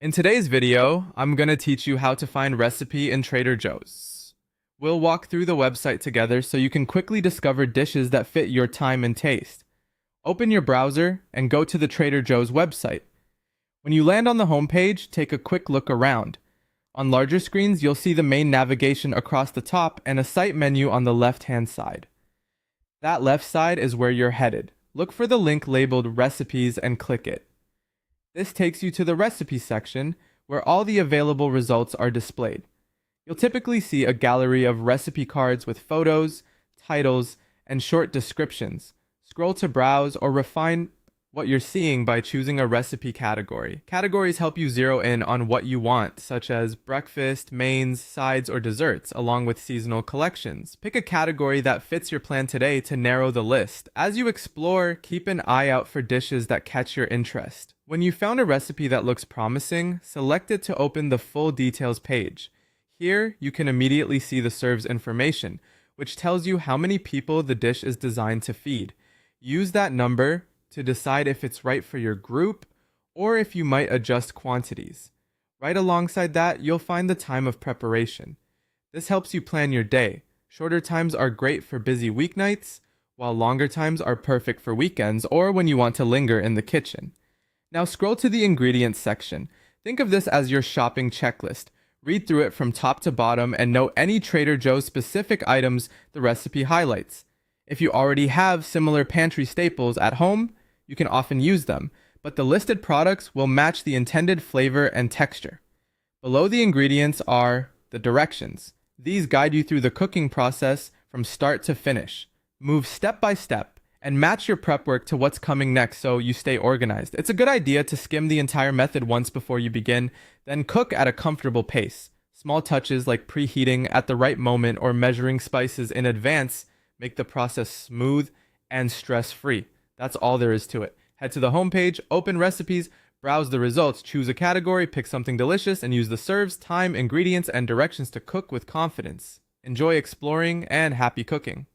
In today's video, I'm gonna teach you how to find recipe in Trader Joe's. We'll walk through the website together so you can quickly discover dishes that fit your time and taste. Open your browser and go to the Trader Joe's website. When you land on the homepage, take a quick look around. On larger screens, you'll see the main navigation across the top and a site menu on the left-hand side. That left side is where you're headed. Look for the link labeled Recipes and click it. This takes you to the recipe section, where all the available results are displayed. You'll typically see a gallery of recipe cards with photos, titles, and short descriptions. Scroll to browse or refine what you're seeing by choosing a recipe category. Categories help you zero in on what you want, such as breakfast, mains, sides, or desserts, along with seasonal collections. Pick a category that fits your plan today to narrow the list. As you explore, keep an eye out for dishes that catch your interest. When you found a recipe that looks promising, select it to open the full details page. Here, you can immediately see the serves information, which tells you how many people the dish is designed to feed. Use that number to decide if it's right for your group or if you might adjust quantities. Right alongside that, you'll find the time of preparation. This helps you plan your day. Shorter times are great for busy weeknights, while longer times are perfect for weekends or when you want to linger in the kitchen. Now scroll to the ingredients section. Think of this as your shopping checklist. Read through it from top to bottom and note any Trader Joe's specific items the recipe highlights. If you already have similar pantry staples at home, you can often use them, but the listed products will match the intended flavor and texture. Below the ingredients are the directions. These guide you through the cooking process from start to finish. Move step by step and match your prep work to what's coming next so you stay organized. It's a good idea to skim the entire method once before you begin, then cook at a comfortable pace. Small touches like preheating at the right moment or measuring spices in advance make the process smooth and stress-free. That's all there is to it. Head to the homepage, open recipes, browse the results, choose a category, pick something delicious, and use the serves, time, ingredients, and directions to cook with confidence. Enjoy exploring and happy cooking.